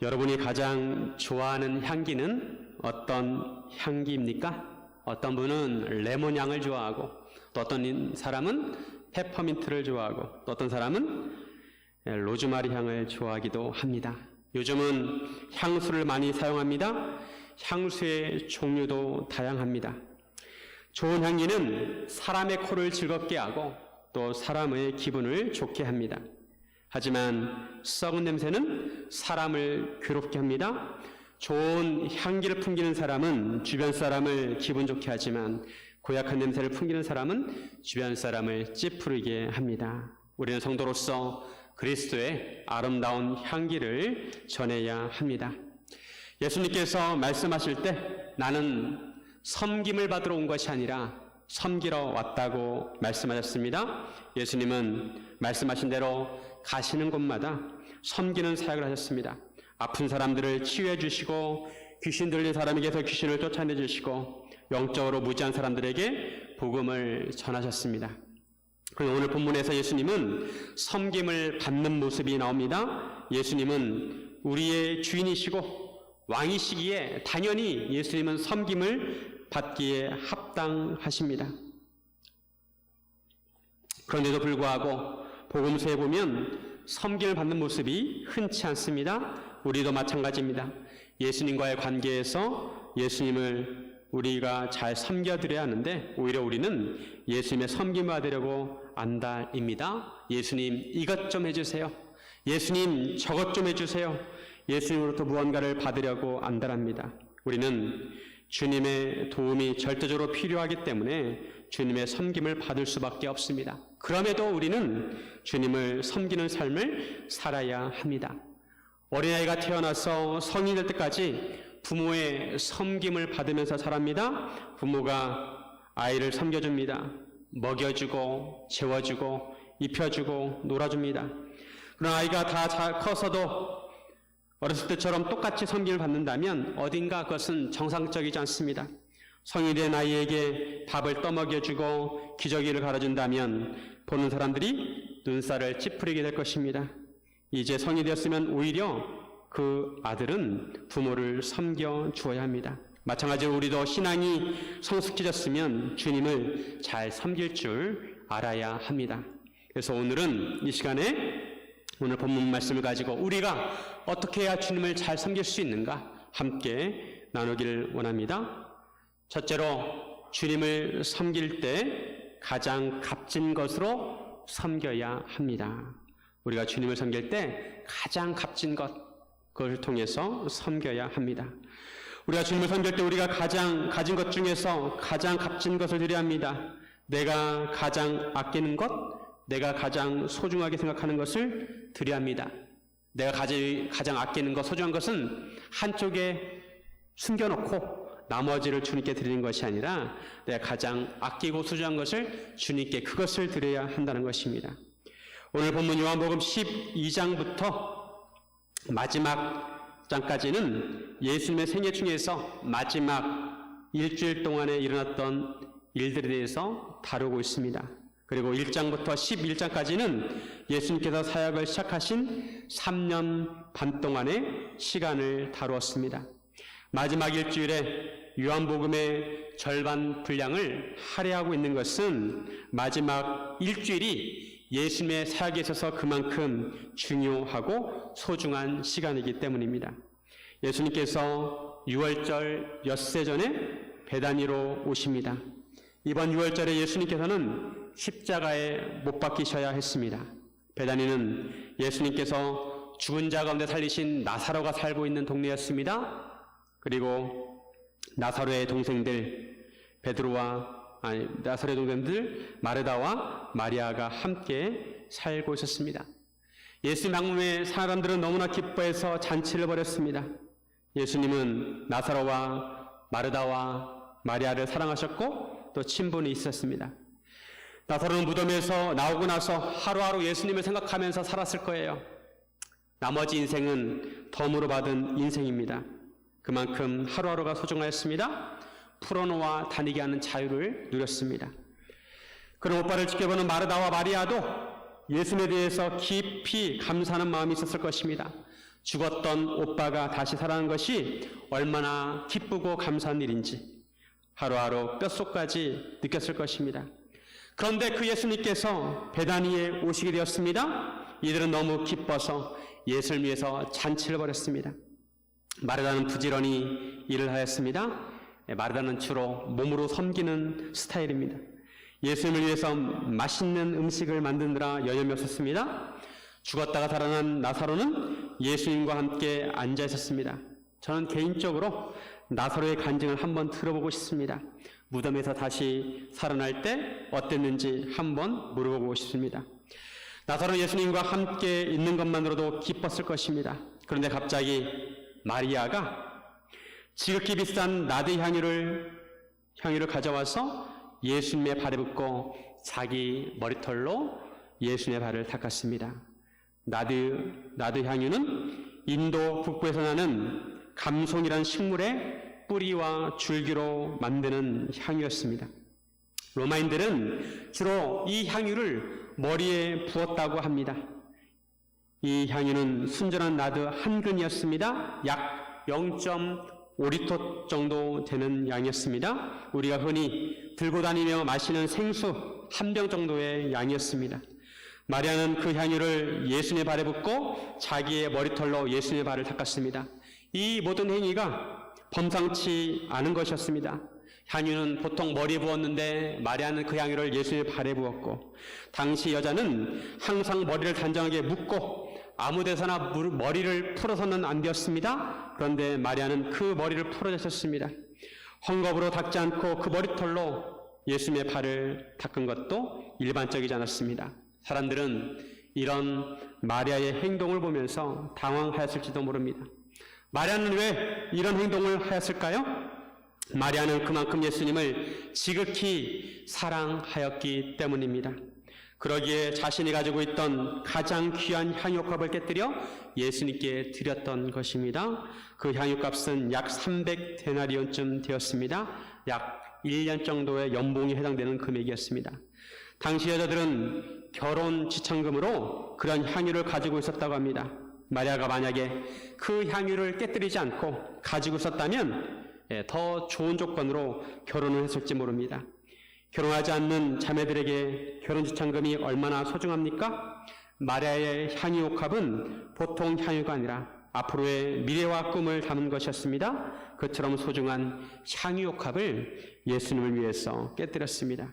여러분이 가장 좋아하는 향기는 어떤 향기입니까? 어떤 분은 레몬 향을 좋아하고, 또 어떤 사람은 페퍼민트를 좋아하고, 또 어떤 사람은 로즈마리 향을 좋아하기도 합니다. 요즘은 향수를 많이 사용합니다. 향수의 종류도 다양합니다. 좋은 향기는 사람의 코를 즐겁게 하고 또 사람의 기분을 좋게 합니다. 하지만 썩은 냄새는 사람을 괴롭게 합니다. 좋은 향기를 풍기는 사람은 주변 사람을 기분 좋게 하지만 고약한 냄새를 풍기는 사람은 주변 사람을 찌푸리게 합니다. 우리는 성도로서 그리스도의 아름다운 향기를 전해야 합니다. 예수님께서 말씀하실 때 나는 섬김을 받으러 온 것이 아니라 섬기러 왔다고 말씀하셨습니다. 예수님은 말씀하신 대로 가시는 곳마다 섬기는 사역을 하셨습니다. 아픈 사람들을 치유해 주시고 귀신 들린 사람에게서 귀신을 쫓아내 주시고 영적으로 무지한 사람들에게 복음을 전하셨습니다. 그리고 오늘 본문에서 예수님은 섬김을 받는 모습이 나옵니다. 예수님은 우리의 주인이시고 왕이시기에 당연히 예수님은 섬김을 받기에 합당하십니다. 그런데도 불구하고 복음서에 보면 섬김을 받는 모습이 흔치 않습니다. 우리도 마찬가지입니다. 예수님과의 관계에서 예수님을 우리가 잘 섬겨드려야 하는데 오히려 우리는 예수님의 섬김을 받으려고 안달입니다. 예수님 이것 좀 해주세요. 예수님 저것 좀 해주세요. 예수님으로부터 무언가를 받으려고 안달합니다. 우리는 주님의 도움이 절대적으로 필요하기 때문에 주님의 섬김을 받을 수밖에 없습니다. 그럼에도 우리는 주님을 섬기는 삶을 살아야 합니다. 어린아이가 태어나서 성인이 될 때까지 부모의 섬김을 받으면서 자랍니다. 부모가 아이를 섬겨줍니다. 먹여주고 재워주고 입혀주고 놀아줍니다. 그런 아이가 다 커서도 어렸을 때처럼 똑같이 섬김을 받는다면 어딘가 그것은 정상적이지 않습니다. 성인이 된 아이에게 밥을 떠먹여주고 기저귀를 갈아준다면 보는 사람들이 눈살을 찌푸리게 될 것입니다. 이제 성인이 되었으면 오히려 그 아들은 부모를 섬겨 주어야 합니다. 마찬가지로 우리도 신앙이 성숙해졌으면 주님을 잘 섬길 줄 알아야 합니다. 그래서 오늘은 이 시간에 오늘 본문 말씀을 가지고 우리가 어떻게 해야 주님을 잘 섬길 수 있는가 함께 나누기를 원합니다. 첫째로 주님을 섬길 때 가장 값진 것으로 섬겨야 합니다. 우리가 주님을 섬길 때 가장 값진 그것을 통해서 섬겨야 합니다. 우리가 주님을 섬길 때 우리가 가장 가진 것 중에서 가장 값진 것을 드려야 합니다. 내가 가장 아끼는 것, 내가 가장 소중하게 생각하는 것을 드려야 합니다. 내가 가장 아끼는 것, 소중한 것은 한쪽에 숨겨놓고 나머지를 주님께 드리는 것이 아니라 내가 가장 아끼고 소중한 것을 주님께 그것을 드려야 한다는 것입니다. 오늘 본문 요한복음 12장부터 마지막 장까지는 예수님의 생애 중에서 마지막 일주일 동안에 일어났던 일들에 대해서 다루고 있습니다. 그리고 1장부터 11장까지는 예수님께서 사역을 시작하신 3년 반 동안의 시간을 다루었습니다. 마지막 일주일에 요한복음의 절반 분량을 할애하고 있는 것은 마지막 일주일이 예수님의 사역에 있어서 그만큼 중요하고 소중한 시간이기 때문입니다. 예수님께서 6월절 엿새 전에 베다니로 오십니다. 이번 6월절에 예수님께서는 십자가에 못 박히셔야 했습니다. 베다니는 예수님께서 죽은 자 가운데 살리신 나사로가 살고 있는 동네였습니다. 그리고 나사로의 동생들 나사로의 동생들 마르다와 마리아가 함께 살고 있었습니다. 예수님 방문에 사람들은 너무나 기뻐해서 잔치를 벌였습니다. 예수님은 나사로와 마르다와 마리아를 사랑하셨고 또 친분이 있었습니다. 나사로는 무덤에서 나오고 나서 하루하루 예수님을 생각하면서 살았을 거예요. 나머지 인생은 덤으로 받은 인생입니다. 그만큼 하루하루가 소중하였습니다. 풀어놓아 다니게 하는 자유를 누렸습니다. 그런 오빠를 지켜보는 마르다와 마리아도 예수님에 대해서 깊이 감사하는 마음이 있었을 것입니다. 죽었던 오빠가 다시 살아난 것이 얼마나 기쁘고 감사한 일인지 하루하루 뼛속까지 느꼈을 것입니다. 그런데 그 예수님께서 베다니에 오시게 되었습니다. 이들은 너무 기뻐서 예수를 위해서 잔치를 벌였습니다. 마르다는 부지런히 일을 하였습니다. 마르다는 주로 몸으로 섬기는 스타일입니다. 예수님을 위해서 맛있는 음식을 만드느라 여념이 없었습니다. 죽었다가 살아난 나사로는 예수님과 함께 앉아 있었습니다. 저는 개인적으로 나사로의 간증을 한번 들어보고 싶습니다. 무덤에서 다시 살아날 때 어땠는지 한번 물어보고 싶습니다. 나사로 예수님과 함께 있는 것만으로도 기뻤을 것입니다. 그런데 갑자기 마리아가 지극히 비싼 나드 향유를 가져와서 예수님의 발에 붓고 자기 머리털로 예수님의 발을 닦았습니다. 나드 향유는 인도 북부에서 나는 감송이라는 식물의 뿌리와 줄기로 만드는 향유였습니다. 로마인들은 주로 이 향유를 머리에 부었다고 합니다. 이 향유는 순전한 나드 한 근이었습니다. 약 0.5리터 정도 되는 양이었습니다. 우리가 흔히 들고 다니며 마시는 생수 한 병 정도의 양이었습니다. 마리아는 그 향유를 예수님의 발에 붓고 자기의 머리털로 예수님의 발을 닦았습니다. 이 모든 행위가 범상치 않은 것이었습니다. 향유는 보통 머리에 부었는데 마리아는 그 향유를 예수님의 발에 부었고, 당시 여자는 항상 머리를 단정하게 묶고 아무 데서나 머리를 풀어서는 안 되었습니다. 그런데 마리아는 그 머리를 풀어줬습니다. 헝겊으로 닦지 않고 그 머리털로 예수님의 발을 닦은 것도 일반적이지 않았습니다. 사람들은 이런 마리아의 행동을 보면서 당황하였을지도 모릅니다. 마리아는 왜 이런 행동을 하였을까요? 마리아는 그만큼 예수님을 지극히 사랑하였기 때문입니다. 그러기에 자신이 가지고 있던 가장 귀한 향유값을 깨뜨려 예수님께 드렸던 것입니다. 그 향유값은 약 300데나리온쯤 되었습니다. 약 1년 정도의 연봉에 해당되는 금액이었습니다. 당시 여자들은 결혼 지참금으로 그런 향유를 가지고 있었다고 합니다. 마리아가 만약에 그 향유를 깨뜨리지 않고 가지고 있었다면 더 좋은 조건으로 결혼을 했을지 모릅니다. 결혼하지 않는 자매들에게 결혼 지참금이 얼마나 소중합니까? 마리아의 향유옥합은 보통 향유가 아니라 앞으로의 미래와 꿈을 담은 것이었습니다. 그처럼 소중한 향유옥합을 예수님을 위해서 깨뜨렸습니다.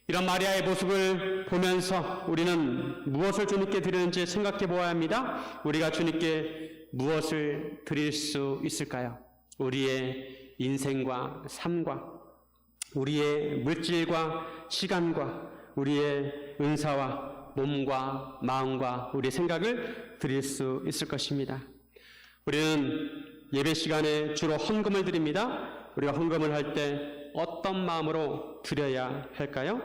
이런 마리아의 모습을 보면서 우리는 무엇을 주님께 드리는지 생각해 보아야 합니다. 우리가 주님께 무엇을 드릴 수 있을까요? 우리의 인생과 삶과 우리의 물질과 시간과 우리의 은사와 몸과 마음과 우리의 생각을 드릴 수 있을 것입니다. 우리는 예배 시간에 주로 헌금을 드립니다. 우리가 헌금을 할 때 어떤 마음으로 드려야 할까요?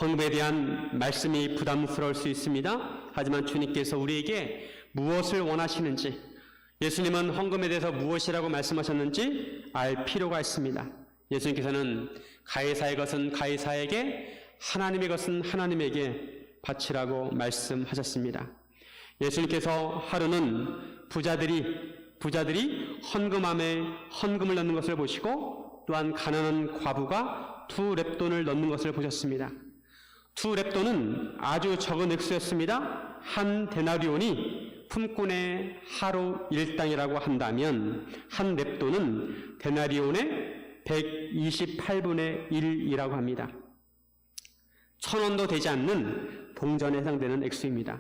헌금에 대한 말씀이 부담스러울 수 있습니다. 하지만 주님께서 우리에게 무엇을 원하시는지, 예수님은 헌금에 대해서 무엇이라고 말씀하셨는지 알 필요가 있습니다. 예수님께서는 가이사의 것은 가이사에게, 하나님의 것은 하나님에게 바치라고 말씀하셨습니다. 예수님께서 하루는 부자들이 헌금함에 헌금을 넣는 것을 보시고, 또한 가난한 과부가 2렙돈을 넣는 것을 보셨습니다. 2렙돈은 아주 적은 액수였습니다. 한 데나리온이 품꾼의 하루 일당이라고 한다면 한 렙돈은 데나리온의 128분의 1이라고 합니다. 1,000원도 되지 않는 동전에 해당되는 액수입니다.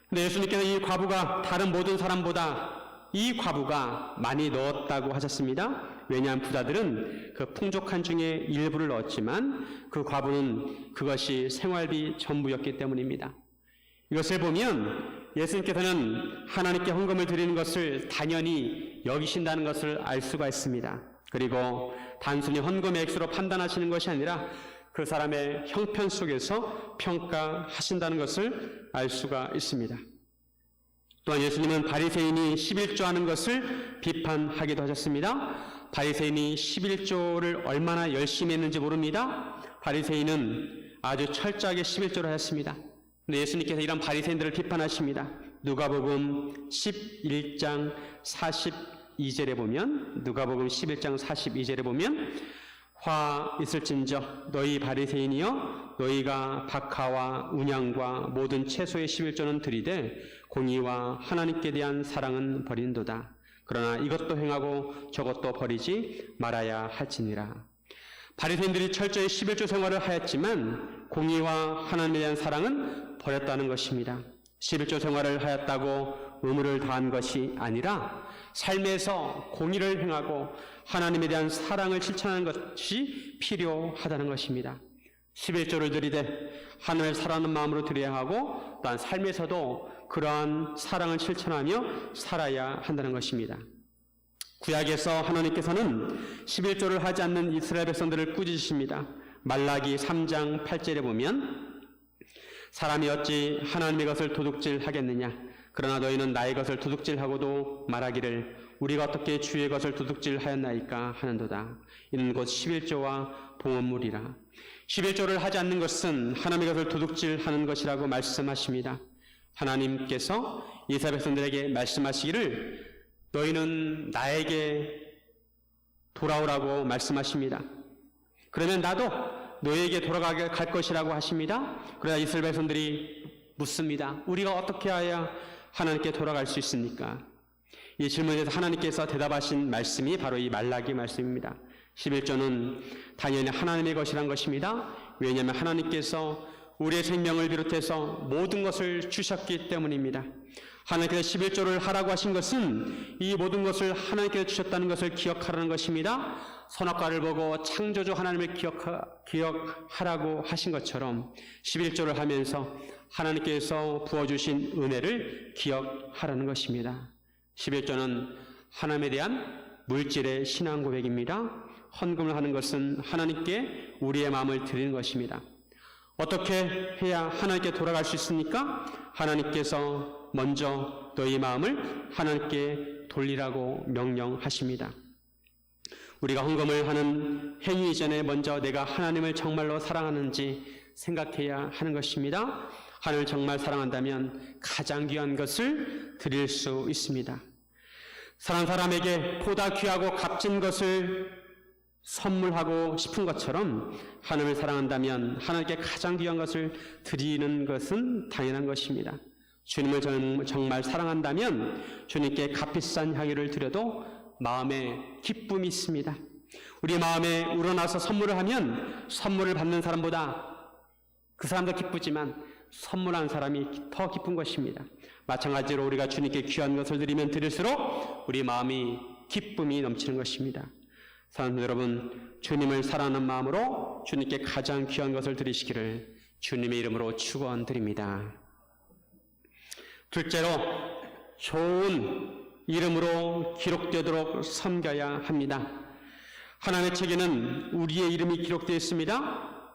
근데 예수님께서 이 과부가 다른 모든 사람보다 이 과부가 많이 넣었다고 하셨습니다. 왜냐하면 부자들은 그 풍족한 중에 일부를 넣었지만 그 과부는 그것이 생활비 전부였기 때문입니다. 이것을 보면 예수님께서는 하나님께 헌금을 드리는 것을 당연히 여기신다는 것을 알 수가 있습니다. 그리고 단순히 헌금의 액수로 판단하시는 것이 아니라 그 사람의 형편 속에서 평가하신다는 것을 알 수가 있습니다. 또한 예수님은 바리새인이 11조하는 것을 비판하기도 하셨습니다. 바리새인이 11조를 얼마나 열심히 했는지 모릅니다. 바리새인은 아주 철저하게 11조를 하였습니다. 근데 예수님께서 이런 바리새인들을 비판하십니다. 누가복음 11장 42절에 보면 누가복음 11장 42절에 보면 화 있을진저 너희 바리새인이여 너희가 박하와 운양과 모든 채소의 11조는 드리되 공의와 하나님께 대한 사랑은 버린도다. 그러나 이것도 행하고 저것도 버리지 말아야 할지니라. 바리새인들이 철저히 11조 생활을 하였지만 공의와 하나님에 대한 사랑은 버렸다는 것입니다. 11조 생활을 하였다고 의무를 다한 것이 아니라 삶에서 공의를 행하고 하나님에 대한 사랑을 실천하는 것이 필요하다는 것입니다. 11조를 드리되 하나님을 사랑하는 마음으로 드려야 하고 또한 삶에서도 그러한 사랑을 실천하며 살아야 한다는 것입니다. 구약에서 하나님께서는 11조를 하지 않는 이스라엘 백성들을 꾸짖으십니다. 말라기 3장 8절에 보면 사람이 어찌 하나님의 것을 도둑질하겠느냐. 그러나 너희는 나의 것을 도둑질하고도 말하기를 우리가 어떻게 주의 것을 도둑질하였나이까 하는도다. 이는 곧 11조와 봉헌물이라. 11조를 하지 않는 것은 하나님의 것을 도둑질하는 것이라고 말씀하십니다. 하나님께서 이스라엘 백성들에게 말씀하시기를 너희는 나에게 돌아오라고 말씀하십니다. 그러면 나도 너희에게 돌아가게 갈 것이라고 하십니다. 그러나 이스라엘 백성들이 묻습니다. 우리가 어떻게 해야 하나님께 돌아갈 수 있습니까? 이 질문에 대해서 하나님께서 대답하신 말씀이 바로 이 말라기 말씀입니다. 11조는 당연히 하나님의 것이란 것입니다. 왜냐하면 하나님께서 우리의 생명을 비롯해서 모든 것을 주셨기 때문입니다. 하나님께서 11조를 하라고 하신 것은 이 모든 것을 하나님께서 주셨다는 것을 기억하라는 것입니다. 선악과를 보고 창조주 하나님을 기억하라고 하신 것처럼 11조를 하면서 하나님께서 부어주신 은혜를 기억하라는 것입니다. 11조는 하나님에 대한 물질의 신앙 고백입니다. 헌금을 하는 것은 하나님께 우리의 마음을 드리는 것입니다. 어떻게 해야 하나님께 돌아갈 수 있습니까? 하나님께서 먼저 너희 마음을 하나님께 돌리라고 명령하십니다. 우리가 헌금을 하는 행위 이전에 먼저 내가 하나님을 정말로 사랑하는지 생각해야 하는 것입니다. 하나님을 정말 사랑한다면 가장 귀한 것을 드릴 수 있습니다. 사랑하는 사람에게 보다 귀하고 값진 것을 선물하고 싶은 것처럼 하나님을 사랑한다면 하나님께 가장 귀한 것을 드리는 것은 당연한 것입니다. 주님을 정말 사랑한다면 주님께 값비싼 향유를 드려도 마음에 기쁨이 있습니다. 우리 마음에 우러나서 선물을 하면 선물을 받는 사람보다 그 사람도 기쁘지만 선물한 사람이 더 기쁜 것입니다. 마찬가지로 우리가 주님께 귀한 것을 드리면 드릴수록 우리 마음이 기쁨이 넘치는 것입니다. 사랑하는 여러분, 주님을 사랑하는 마음으로 주님께 가장 귀한 것을 드리시기를 주님의 이름으로 축원드립니다. 둘째로, 좋은 이름으로 기록되도록 섬겨야 합니다. 하나님의 책에는 우리의 이름이 기록되어 있습니다.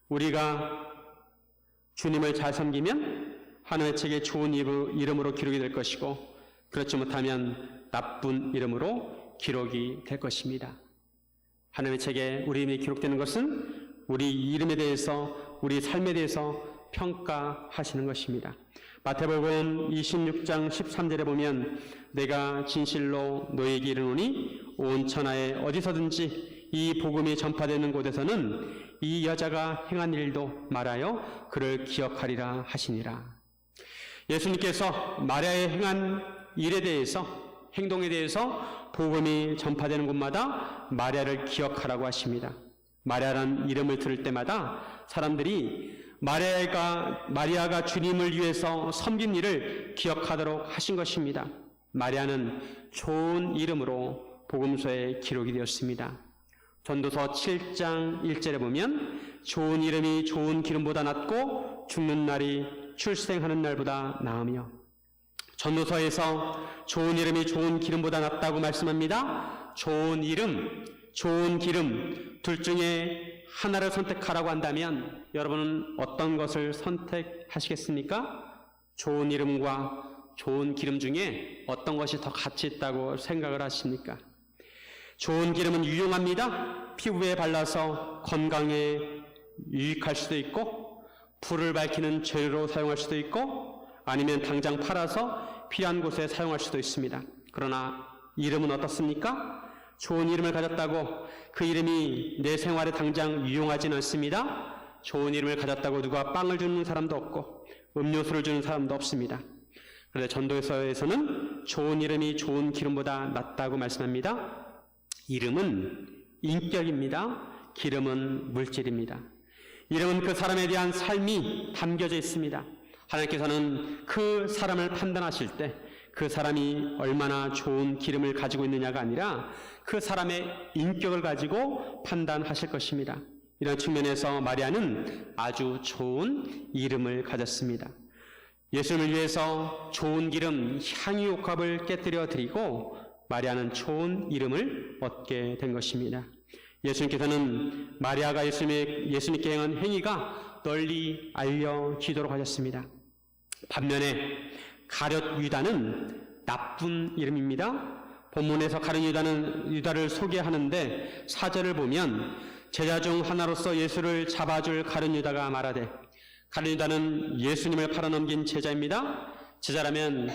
우리가 주님을 잘 섬기면 하나님의 책에 좋은 이름으로 기록이 될 것이고, 그렇지 못하면 나쁜 이름으로 기록이 될 것입니다. 하나님의 책에 우리 이름이 기록되는 것은 우리 이름에 대해서, 우리 삶에 대해서 평가하시는 것입니다. 마태복음 26장 13절에 보면 내가 진실로 너희에게 이르노니 온 천하에 어디서든지 이 복음이 전파되는 곳에서는 이 여자가 행한 일도 말하여 그를 기억하리라 하시니라. 예수님께서 마리아의 행한 일에 대해서, 행동에 대해서 복음이 전파되는 곳마다 마리아를 기억하라고 하십니다. 마리아라는 이름을 들을 때마다 사람들이 마리아가 주님을 위해서 섬긴 일을 기억하도록 하신 것입니다. 마리아는 좋은 이름으로 복음서에 기록이 되었습니다. 전도서 7장 1절에 보면 좋은 이름이 좋은 기름보다 낫고 죽는 날이 출생하는 날보다 나으며, 전도서에서 좋은 이름이 좋은 기름보다 낫다고 말씀합니다. 좋은 이름, 좋은 기름, 둘 중에 하나를 선택하라고 한다면 여러분은 어떤 것을 선택하시겠습니까? 좋은 이름과 좋은 기름 중에 어떤 것이 더 가치 있다고 생각을 하십니까? 좋은 기름은 유용합니다. 피부에 발라서 건강에 유익할 수도 있고, 불을 밝히는 재료로 사용할 수도 있고, 아니면 당장 팔아서 필요한 곳에 사용할 수도 있습니다. 그러나 이름은 어떻습니까? 좋은 이름을 가졌다고 그 이름이 내 생활에 당장 유용하지는 않습니다. 좋은 이름을 가졌다고 누가 빵을 주는 사람도 없고 음료수를 주는 사람도 없습니다. 그런데 전도서에서는 좋은 이름이 좋은 기름보다 낫다고 말씀합니다. 이름은 인격입니다. 기름은 물질입니다. 이름은 그 사람에 대한 삶이 담겨져 있습니다. 하나님께서는 그 사람을 판단하실 때 그 사람이 얼마나 좋은 기름을 가지고 있느냐가 아니라 그 사람의 인격을 가지고 판단하실 것입니다. 이런 측면에서 마리아는 아주 좋은 이름을 가졌습니다. 예수님을 위해서 좋은 기름 향유옥합을 깨뜨려 드리고 마리아는 좋은 이름을 얻게 된 것입니다. 예수님께서는 마리아가 예수님께 행한 행위가 널리 알려지도록 하셨습니다. 반면에 가룟 유다는 나쁜 이름입니다. 본문에서 가룟 유다를 소개하는데 4절을 보면 제자 중 하나로서 예수를 잡아줄 가룟 유다가 말하되, 가룟 유다는 예수님을 팔아넘긴 제자입니다. 제자라면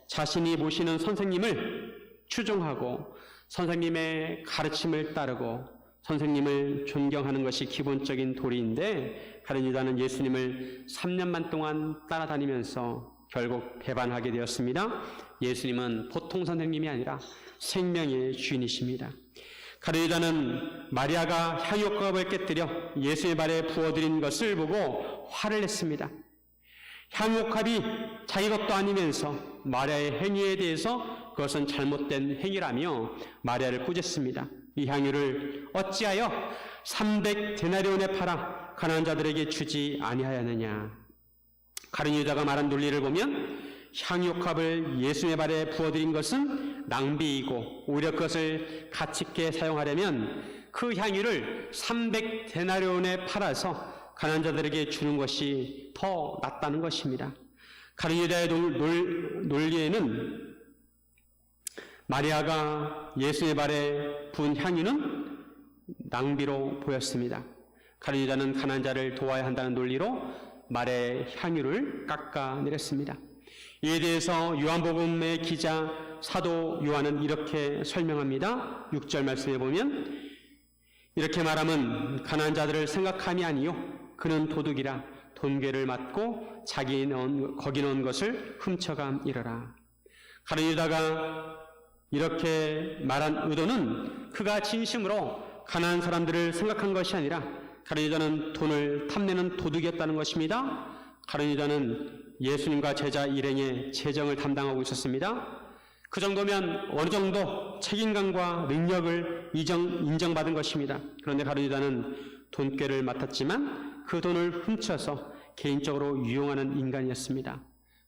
자신이 모시는 선생님을 추종하고 선생님의 가르침을 따르고 선생님을 존경하는 것이 기본적인 도리인데, 가룟 유다는 예수님을 3년만 동안 따라다니면서 결국 배반하게 되었습니다. 예수님은 보통 선생님이 아니라 생명의 주인이십니다. 가룟 유다는 마리아가 향유옥합을 깨뜨려 예수의 발에 부어드린 것을 보고 화를 냈습니다. 향유옥합이 자기 것도 아니면서 마리아의 행위에 대해서 그것은 잘못된 행위라며 마리아를 꾸짖습니다. 이 향유를 어찌하여 300데나리온에 팔아 가난한 자들에게 주지 아니하였느냐. 가룟 유다가 말한 논리를 보면 향유옥합을 예수의 발에 부어드린 것은 낭비이고 오히려 그것을 가치 있게 사용하려면 그 향유를 300데나리온에 팔아서 가난한 자들에게 주는 것이 더 낫다는 것입니다. 가룟 유다의 논리에는 마리아가 예수의 발에 부은 향유는 낭비로 보였습니다. 가룟 유다는 가난한 자를 도와야 한다는 논리로 말의 향유를 깎아내렸습니다. 이에 대해서 요한복음의 기자 사도 요한은 이렇게 설명합니다. 6절 말씀에 보면 이렇게 말하면 가난한 자들을 생각함이 아니요 그는 도둑이라 돈괴를 맞고 거기 넣은 것을 훔쳐감이러라. 가룟 유다가 이렇게 말한 의도는 그가 진심으로 가난한 사람들을 생각한 것이 아니라 가룟 유다는 돈을 탐내는 도둑이었다는 것입니다. 가룟 유다는 예수님과 제자 일행의 재정을 담당하고 있었습니다. 그 정도면 어느 정도 책임감과 능력을 인정받은 것입니다. 그런데 가룟 유다는 돈꾀를 맡았지만 그 돈을 훔쳐서 개인적으로 유용하는 인간이었습니다.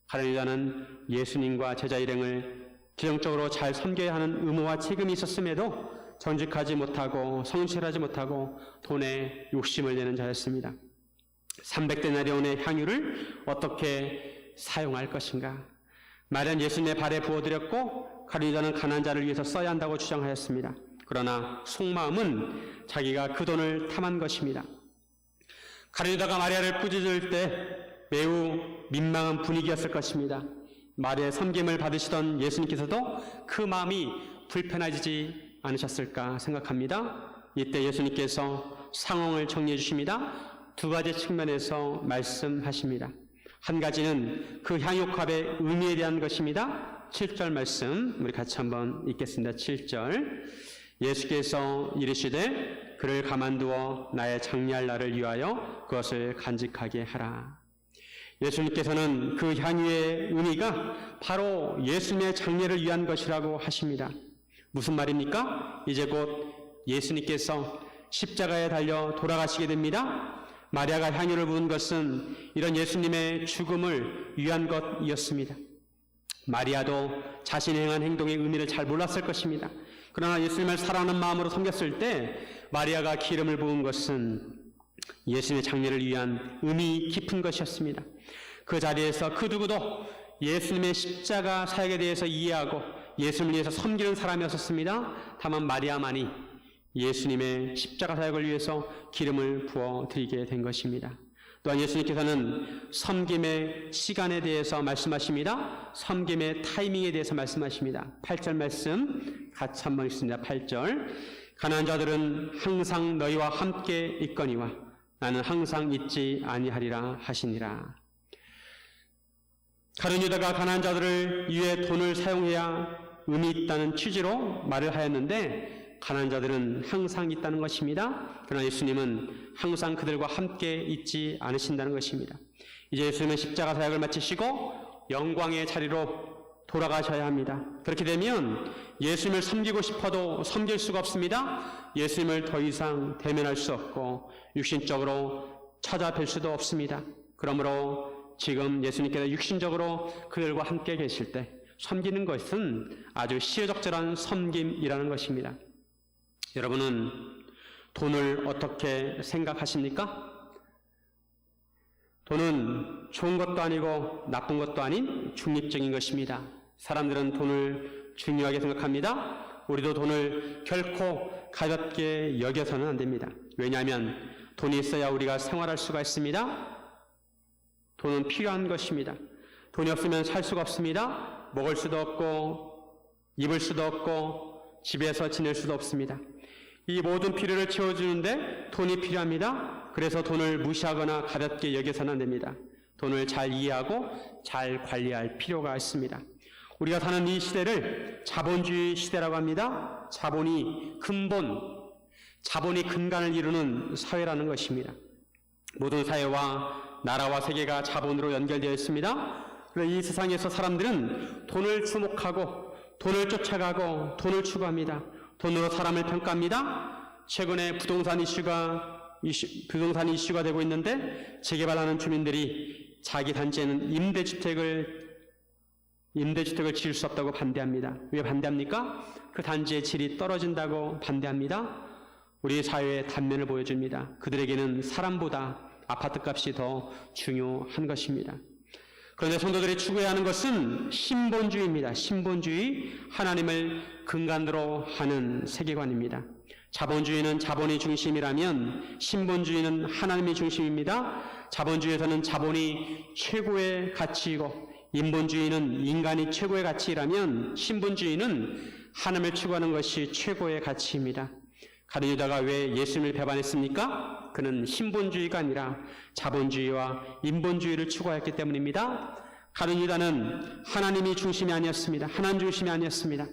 가룟 유다는 예수님과 제자 일행을 재정적으로 잘 섬겨야 하는 의무와 책임이 있었음에도 정직하지 못하고 성실하지 못하고 돈에 욕심을 내는 자였습니다. 300데나리온의 향유를 어떻게 사용할 것인가? 말은 예수님의 발에 부어드렸고 가룟 유다는 가난한 자를 위해서 써야 한다고 주장하였습니다. 그러나 속마음은 자기가 그 돈을 탐한 것입니다. 가룟 유다가 마리아를 꾸짖을 때 매우 민망한 분위기였을 것입니다. 마리아의 섬김을 받으시던 예수님께서도 그 마음이 불편해지지 않으셨을까 생각합니다. 이때 예수님께서 상황을 정리해 주십니다. 두 가지 측면에서 말씀하십니다. 한 가지는 그 향유옥합의 의미에 대한 것입니다. 7절 말씀 우리 같이 한번 읽겠습니다. 7절 예수께서 이르시되 그를 가만두어 나의 장례할 날을 위하여 그것을 간직하게 하라. 예수님께서는 그 향유의 의미가 바로 예수님의 장례를 위한 것이라고 하십니다. 무슨 말입니까? 이제 곧 예수님께서 십자가에 달려 돌아가시게 됩니다. 마리아가 향유를 부은 것은 이런 예수님의 죽음을 위한 것이었습니다. 마리아도 자신이 행한 행동의 의미를 잘 몰랐을 것입니다. 그러나 예수님을 사랑하는 마음으로 섬겼을 때 마리아가 기름을 부은 것은 예수님의 장례를 위한 의미 깊은 것이었습니다. 그 자리에서 그 누구도 예수님의 십자가 사역에 대해서 이해하고 예수님을 위해서 섬기는 사람이었습니다. 다만 마리아만이 예수님의 십자가 사역을 위해서 기름을 부어 드리게 된 것입니다. 또한 예수님께서는 섬김의 시간에 대해서 말씀하십니다. 섬김의 타이밍에 대해서 말씀하십니다. 8절 말씀 같이 한번 읽습니다. 8절. 가난한 자들은 항상 너희와 함께 있거니와 나는 항상 있지 아니하리라 하시니라. 가룟 유다가 가난한 자들을 위해 돈을 사용해야 의미 있다는 취지로 말을 하였는데 가난한 자들은 항상 있다는 것입니다. 그러나 예수님은 항상 그들과 함께 있지 않으신다는 것입니다. 이제 예수님은 십자가 사역을 마치시고 영광의 자리로 돌아가셔야 합니다. 그렇게 되면 예수님을 섬기고 싶어도 섬길 수가 없습니다. 예수님을 더 이상 대면할 수 없고 육신적으로 찾아뵐 수도 없습니다. 그러므로 지금 예수님께서 육신적으로 그들과 함께 계실 때 섬기는 것은 아주 시의적절한 섬김이라는 것입니다. 여러분은 돈을 어떻게 생각하십니까? 돈은 좋은 것도 아니고 나쁜 것도 아닌 중립적인 것입니다. 사람들은 돈을 중요하게 생각합니다. 우리도 돈을 결코 가볍게 여겨서는 안 됩니다. 왜냐하면 돈이 있어야 우리가 생활할 수가 있습니다. 돈은 필요한 것입니다. 돈이 없으면 살 수가 없습니다. 먹을 수도 없고 입을 수도 없고 집에서 지낼 수도 없습니다. 이 모든 필요를 채워주는데 돈이 필요합니다. 그래서 돈을 무시하거나 가볍게 여겨서는 안 됩니다. 돈을 잘 이해하고 잘 관리할 필요가 있습니다. 우리가 사는 이 시대를 자본주의 시대라고 합니다. 자본이 근간을 이루는 사회라는 것입니다. 모든 사회와 나라와 세계가 자본으로 연결되어 있습니다. 이 세상에서 사람들은 돈을 주목하고 돈을 쫓아가고 돈을 추구합니다. 돈으로 사람을 평가합니다. 최근에 부동산 이슈가 되고 있는데 재개발하는 주민들이 자기 단지에는 임대주택을 지을 수 없다고 반대합니다. 왜 반대합니까? 그 단지의 질이 떨어진다고 반대합니다. 우리 사회의 단면을 보여줍니다. 그들에게는 사람보다 아파트값이 더 중요한 것입니다. 그런데 성도들이 추구해야 하는 것은 신본주의입니다. 신본주의, 하나님을 근간으로 하는 세계관입니다. 자본주의는 자본이 중심이라면 신본주의는 하나님이 중심입니다. 자본주의에서는 자본이 최고의 가치이고 인본주의는 인간이 최고의 가치라면 신본주의는 하나님을 추구하는 것이 최고의 가치입니다. 가룟 유다가 왜 예수님을 배반했습니까? 그는 신본주의가 아니라 자본주의와 인본주의를 추구하였기 때문입니다. 가룟 유다는 하나님이 중심이 아니었습니다. 하나님 중심이 아니었습니다.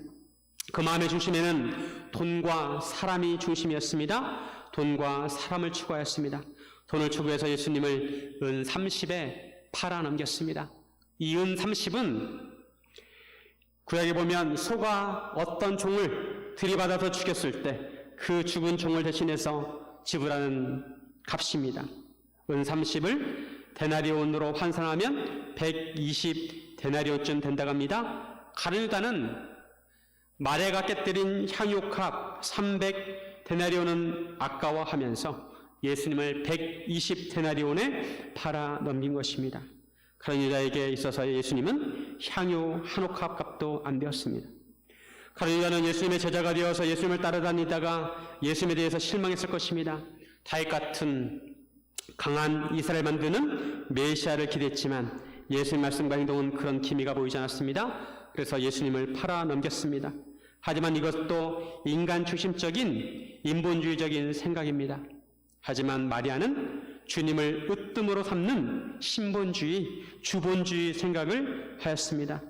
그 마음의 중심에는 돈과 사람이 중심이었습니다. 돈과 사람을 추구하였습니다. 돈을 추구해서 예수님을 은 30에 팔아넘겼습니다. 이 은 30은 구약에 보면 소가 어떤 종을 들이받아서 죽였을 때 그 죽은 종을 대신해서 지불하는 값입니다. 은 30을 데나리온으로 환산하면 120 데나리온쯤 된다고 합니다. 가룟 유다는 마레가 깨뜨린 향유값 300 데나리온은 아까워하면서 예수님을 120 데나리온에 팔아 넘긴 것입니다. 가룟 유다에게 있어서 예수님은 향유 한 옥합 값도 안 되었습니다. 가룟 유다는 예수님의 제자가 되어서 예수님을 따라다니다가 예수님에 대해서 실망했을 것입니다. 다윗 같은 강한 이스라엘 만드는 메시아를 기대했지만 예수님 말씀과 행동은 그런 기미가 보이지 않았습니다. 그래서 예수님을 팔아 넘겼습니다. 하지만 이것도 인간 중심적인 인본주의적인 생각입니다. 하지만 마리아는 주님을 으뜸으로 삼는 신본주의, 주본주의 생각을 하였습니다.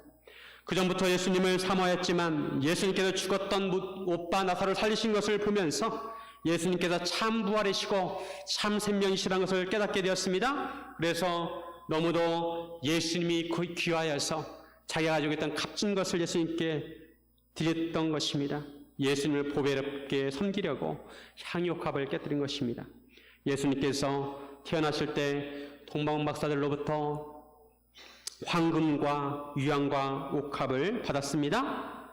그 전부터 예수님을 사모하였지만 예수님께서 죽었던 오빠 나사로를 살리신 것을 보면서 예수님께서 참 부활이시고 참 생명이시라는 것을 깨닫게 되었습니다. 그래서 너무도 예수님이 귀하여서 자기가 가지고 있던 값진 것을 예수님께 드렸던 것입니다. 예수님을 보배롭게 섬기려고 향유옥합을 깨뜨린 것입니다. 예수님께서 태어나실 때 동방원 박사들로부터 황금과 유황과 옥합을 받았습니다.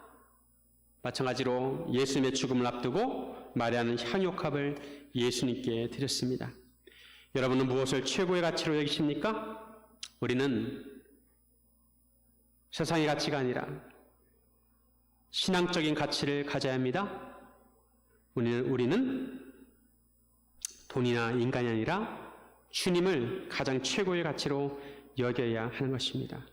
마찬가지로 예수님의 죽음을 앞두고 마리아는 향유옥합을 예수님께 드렸습니다. 여러분은 무엇을 최고의 가치로 여기십니까? 우리는 세상의 가치가 아니라 신앙적인 가치를 가져야 합니다. 우리는 돈이나 인간이 아니라 주님을 가장 최고의 가치로 여겨야 하는 것입니다.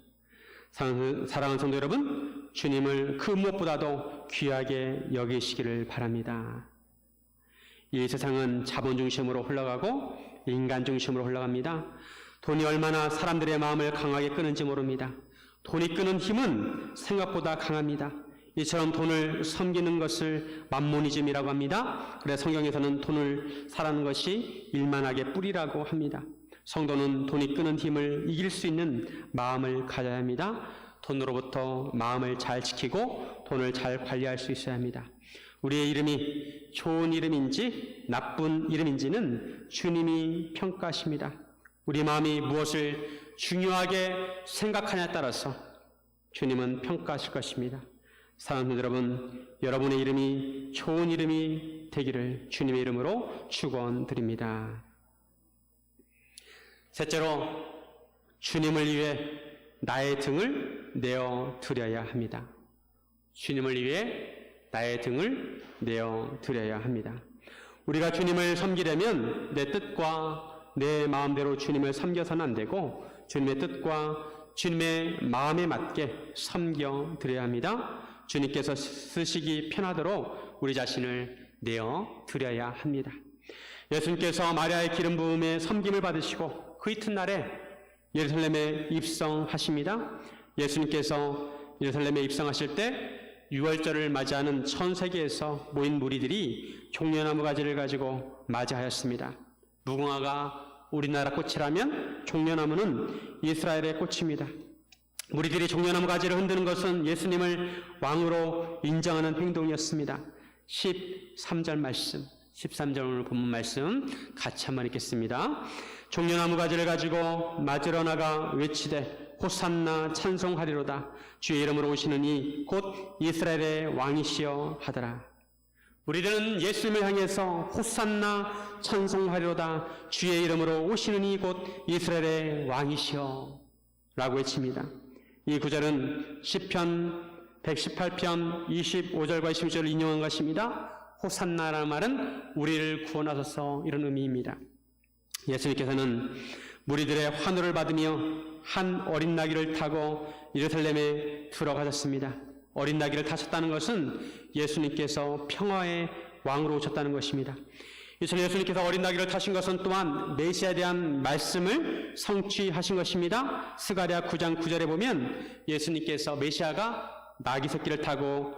사랑하는 성도 여러분, 주님을 그 무엇보다도 귀하게 여기시기를 바랍니다. 이 세상은 자본 중심으로 흘러가고 인간 중심으로 흘러갑니다. 돈이 얼마나 사람들의 마음을 강하게 끄는지 모릅니다. 돈이 끄는 힘은 생각보다 강합니다. 이처럼 돈을 섬기는 것을 맘모니즘이라고 합니다. 그래서 성경에서는 돈을 사라는 것이 일만하게 뿌리라고 합니다. 성도는 돈이 끄는 힘을 이길 수 있는 마음을 가져야 합니다. 돈으로부터 마음을 잘 지키고 돈을 잘 관리할 수 있어야 합니다. 우리의 이름이 좋은 이름인지 나쁜 이름인지는 주님이 평가하십니다. 우리 마음이 무엇을 중요하게 생각하냐에 따라서 주님은 평가하실 것입니다. 사랑하는 여러분, 여러분의 이름이 좋은 이름이 되기를 주님의 이름으로 축원드립니다. 셋째로, 주님을 위해 나의 등을 내어 드려야 합니다. 주님을 위해 나의 등을 내어 드려야 합니다. 우리가 주님을 섬기려면 내 뜻과 내 마음대로 주님을 섬겨서는 안 되고 주님의 뜻과 주님의 마음에 맞게 섬겨 드려야 합니다. 주님께서 쓰시기 편하도록 우리 자신을 내어 드려야 합니다. 예수님께서 마리아의 기름 부음에 섬김을 받으시고 그 이튿날에 예루살렘에 입성하십니다. 예수님께서 예루살렘에 입성하실 때 유월절을 맞이하는 전 세계에서 모인 무리들이 종려나무 가지를 가지고 맞이하였습니다. 무궁화가 우리나라 꽃이라면 종려나무는 이스라엘의 꽃입니다. 무리들이 종려나무 가지를 흔드는 것은 예수님을 왕으로 인정하는 행동이었습니다. 13절 말씀, 13절 오늘 본문 말씀 같이 한번 읽겠습니다. 종려나무 가지를 가지고 맞으러 나가 외치되 호산나 찬송하리로다. 주의 이름으로 오시는 이 곧 이스라엘의 왕이시여 하더라. 우리들은 예수님을 향해서 호산나 찬송하리로다. 주의 이름으로 오시는 이 곧 이스라엘의 왕이시여 라고 외칩니다. 이 구절은 시편 118편 25절과 26절을 인용한 것입니다. 호산나라는 말은 우리를 구원하소서 이런 의미입니다. 예수님께서는 무리들의 환호를 받으며 한 어린 나귀를 타고 예루살렘에 들어가셨습니다. 어린 나귀를 타셨다는 것은 예수님께서 평화의 왕으로 오셨다는 것입니다. 이처럼 예수님께서 어린 나귀를 타신 것은 또한 메시아에 대한 말씀을 성취하신 것입니다. 스가랴 9장 9절에 보면 예수님께서 메시아가 나귀 새끼를 타고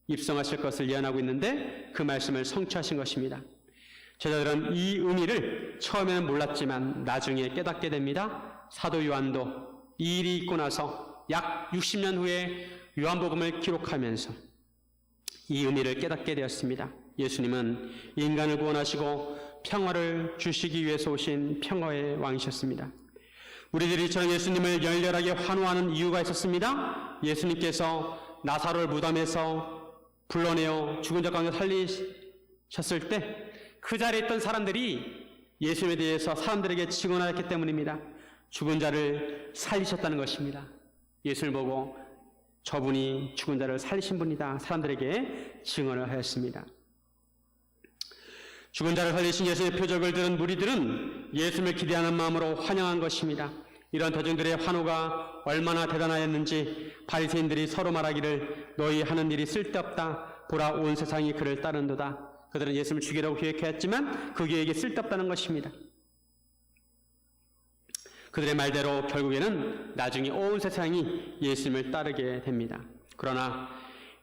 입성하실 것을 예언하고 있는데 그 말씀을 성취하신 것입니다. 제자들은 이 의미를 처음에는 몰랐지만 나중에 깨닫게 됩니다. 사도 요한도 이 일이 있고 나서 약 60년 후에 요한복음을 기록하면서 이 의미를 깨닫게 되었습니다. 예수님은 인간을 구원하시고 평화를 주시기 위해서 오신 평화의 왕이셨습니다. 우리들이 이처럼 예수님을 열렬하게 환호하는 이유가 있었습니다. 예수님께서 나사로를 무덤에서 불러내어 죽은 자 가운데 살리셨을 때 그 자리에 있던 사람들이 예수님에 대해서 사람들에게 증언하였기 때문입니다. 죽은 자를 살리셨다는 것입니다. 예수를 보고 저분이 죽은 자를 살리신 분이다. 사람들에게 증언을 하였습니다. 죽은 자를 살리신 예수의 표적을 들은 무리들은 예수님을 기대하는 마음으로 환영한 것입니다. 이런 대중들의 환호가 얼마나 대단하였는지 바리새인들이 서로 말하기를 너희 하는 일이 쓸데없다. 보라 온 세상이 그를 따른도다. 그들은 예수님을 죽이려고 계획했지만 그 계획이 쓸데없다는 것입니다. 그들의 말대로 결국에는 나중에 온 세상이 예수님을 따르게 됩니다. 그러나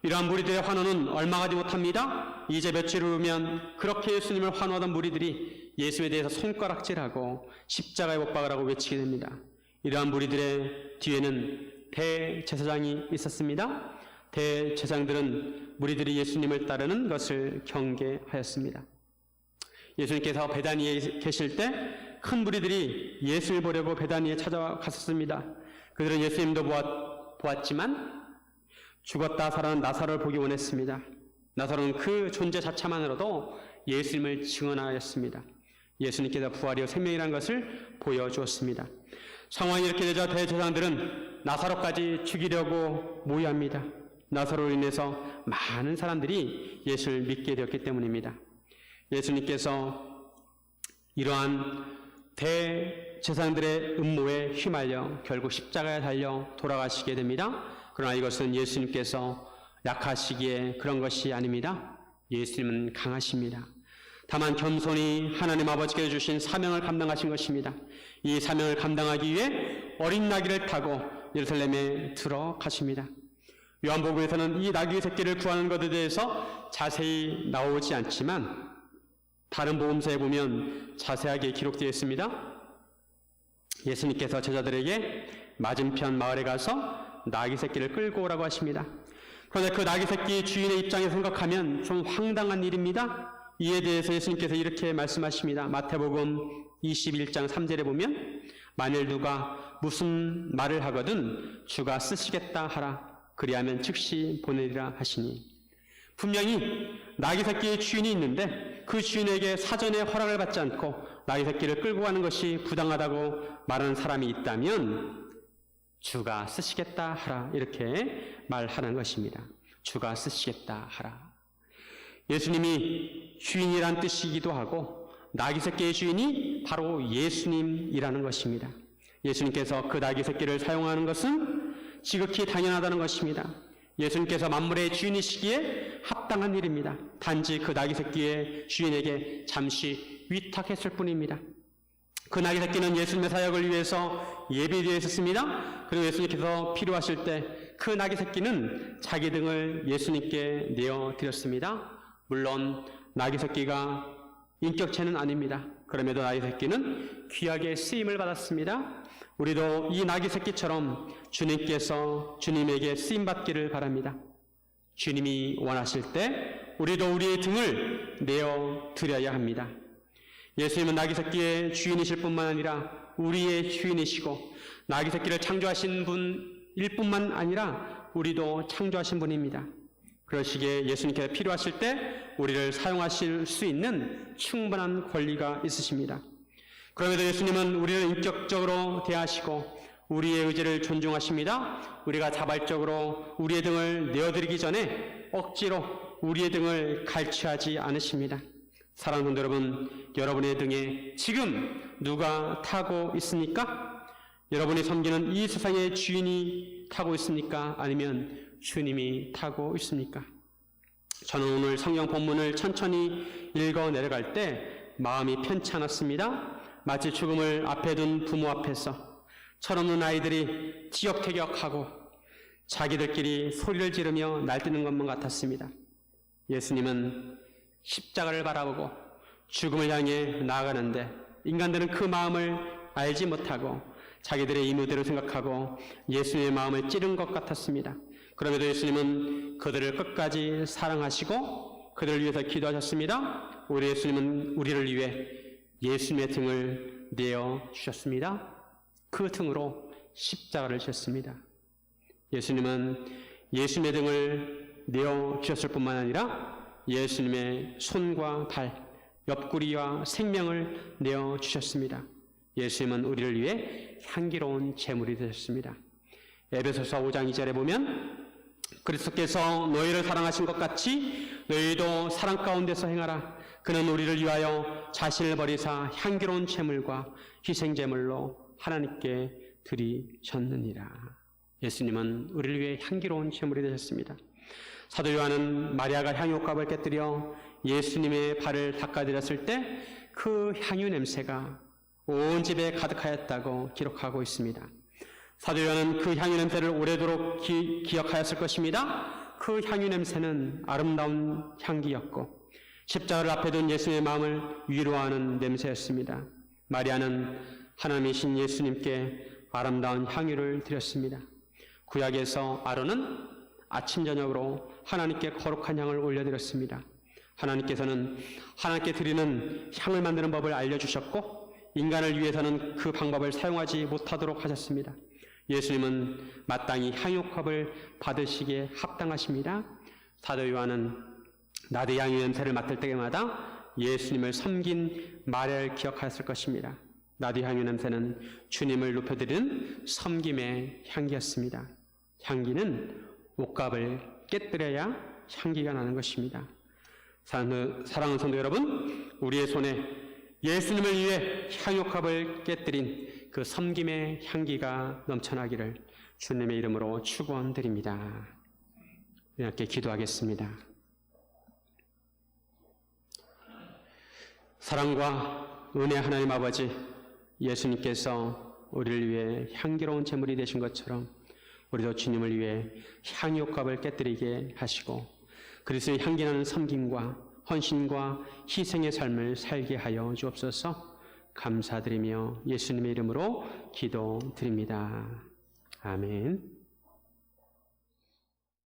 이러한 무리들의 환호는 얼마 가지 못합니다. 이제 며칠 후면 그렇게 예수님을 환호하던 무리들이 예수에 대해서 손가락질하고 십자가에 못 박으라고 외치게 됩니다. 이러한 무리들의 뒤에는 대제사장이 있었습니다. 대제사장들은 무리들이 예수님을 따르는 것을 경계하였습니다. 예수님께서 베다니에 계실 때 큰 무리들이 예수를 보려고 베다니에 찾아갔었습니다. 그들은 예수님도 보았지만 죽었다 살아난 나사로를 보기 원했습니다. 나사로는 그 존재 자체만으로도 예수님을 증언하였습니다. 예수님께서 부활이요 생명이라는 것을 보여주었습니다. 상황이 이렇게 되자 대제사장들은 나사로까지 죽이려고 모의합니다. 나사로로 인해서 많은 사람들이 예수를 믿게 되었기 때문입니다. 예수님께서 이러한 대제사장들의 음모에 휘말려 결국 십자가에 달려 돌아가시게 됩니다. 그러나 이것은 예수님께서 약하시기에 그런 것이 아닙니다. 예수님은 강하십니다. 다만 겸손히 하나님 아버지께서 주신 사명을 감당하신 것입니다. 이 사명을 감당하기 위해 어린 나귀를 타고 예루살렘에 들어가십니다. 요한복음에서는 이 나귀 새끼를 구하는 것에 대해서 자세히 나오지 않지만 다른 복음서에 보면 자세하게 기록되어 있습니다. 예수님께서 제자들에게 맞은편 마을에 가서 나귀 새끼를 끌고 오라고 하십니다. 그런데 그 나귀 새끼 주인의 입장에서 생각하면 좀 황당한 일입니다. 이에 대해서 예수님께서 이렇게 말씀하십니다. 마태복음 21장 3절에 보면 만일 누가 무슨 말을 하거든 주가 쓰시겠다 하라. 그리하면 즉시 보내리라 하시니, 분명히 나귀 새끼의 주인이 있는데 그 주인에게 사전에 허락을 받지 않고 나귀 새끼를 끌고 가는 것이 부당하다고 말하는 사람이 있다면 주가 쓰시겠다 하라, 이렇게 말하는 것입니다. 주가 쓰시겠다 하라. 예수님이 주인이란 뜻이기도 하고 나귀 새끼의 주인이 바로 예수님이라는 것입니다. 예수님께서 그 나귀 새끼를 사용하는 것은 지극히 당연하다는 것입니다. 예수님께서 만물의 주인이시기에 합당한 일입니다. 단지 그 나귀 새끼의 주인에게 잠시 위탁했을 뿐입니다. 그 나귀 새끼는 예수님의 사역을 위해서 예비되어 있었습니다. 그리고 예수님께서 필요하실 때 그 나귀 새끼는 자기 등을 예수님께 내어드렸습니다. 물론 나귀 새끼가 인격체는 아닙니다. 그럼에도 나귀 새끼는 귀하게 쓰임을 받았습니다. 우리도 이 나귀 새끼처럼 주님께서 주님에게 쓰임받기를 바랍니다. 주님이 원하실 때 우리도 우리의 등을 내어드려야 합니다. 예수님은 나귀 새끼의 주인이실 뿐만 아니라 우리의 주인이시고 나귀 새끼를 창조하신 분일 뿐만 아니라 우리도 창조하신 분입니다. 그러시기에 예수님께서 필요하실 때 우리를 사용하실 수 있는 충분한 권리가 있으십니다. 그럼에도 예수님은 우리를 인격적으로 대하시고 우리의 의지를 존중하십니다. 우리가 자발적으로 우리의 등을 내어드리기 전에 억지로 우리의 등을 갈취하지 않으십니다. 사랑하는 성도 여러분, 여러분의 등에 지금 누가 타고 있습니까? 여러분이 섬기는 이 세상의 주인이 타고 있습니까? 아니면 주님이 타고 있습니까? 저는 오늘 성경 본문을 천천히 읽어 내려갈 때 마음이 편치 않았습니다. 마치 죽음을 앞에 둔 부모 앞에서 철없는 아이들이 티격태격하고 자기들끼리 소리를 지르며 날뛰는 것만 같았습니다. 예수님은 십자가를 바라보고 죽음을 향해 나아가는데 인간들은 그 마음을 알지 못하고 자기들의 임무대로 생각하고 예수님의 마음을 찌른 것 같았습니다. 그럼에도 예수님은 그들을 끝까지 사랑하시고 그들을 위해서 기도하셨습니다. 우리 예수님은 우리를 위해 예수님의 등을 내어주셨습니다. 그 등으로 십자가를 졌습니다. 예수님은 예수님의 등을 내어주셨을 뿐만 아니라 예수님의 손과 발, 옆구리와 생명을 내어주셨습니다. 예수님은 우리를 위해 향기로운 제물이 되셨습니다. 에베소서 5장 2절에 보면 그리스도께서 너희를 사랑하신 것 같이 너희도 사랑 가운데서 행하라. 그는 우리를 위하여 자신을 버리사 향기로운 제물과 희생제물로 하나님께 드리셨느니라. 예수님은 우리를 위해 향기로운 제물이 되셨습니다. 사도 요한은 마리아가 향유값을 깨뜨려 예수님의 발을 닦아드렸을 때 그 향유 냄새가 온 집에 가득하였다고 기록하고 있습니다. 사도 요한은 그 향유 냄새를 오래도록 기억하였을 것입니다. 그 향유 냄새는 아름다운 향기였고 십자가를 앞에 둔 예수님의 마음을 위로하는 냄새였습니다. 마리아는 하나님이신 예수님께 아름다운 향유를 드렸습니다. 구약에서 아론은 아침 저녁으로 하나님께 거룩한 향을 올려드렸습니다. 하나님께서는 하나님께 드리는 향을 만드는 법을 알려주셨고 인간을 위해서는 그 방법을 사용하지 못하도록 하셨습니다. 예수님은 마땅히 향유컵을 받으시기에 합당하십니다. 사도 요한은 나드 향유 냄새를 맡을 때마다 예수님을 섬긴 마리아를 기억하였을 것입니다. 나드 향유 냄새는 주님을 높여드리는 섬김의 향기였습니다. 향기는 옷값을 깨뜨려야 향기가 나는 것입니다. 사랑하는 성도 여러분, 우리의 손에 예수님을 위해 향유컵을 깨뜨린 그 섬김의 향기가 넘쳐나기를 주님의 이름으로 축원드립니다. 이렇게 기도하겠습니다. 사랑과 은혜 하나님 아버지, 예수님께서 우리를 위해 향기로운 제물이 되신 것처럼 우리도 주님을 위해 향유컵을 깨뜨리게 하시고 그리스도의 향기나는 섬김과 헌신과 희생의 삶을 살게 하여 주옵소서. 감사드리며 예수님의 이름으로 기도드립니다. 아멘.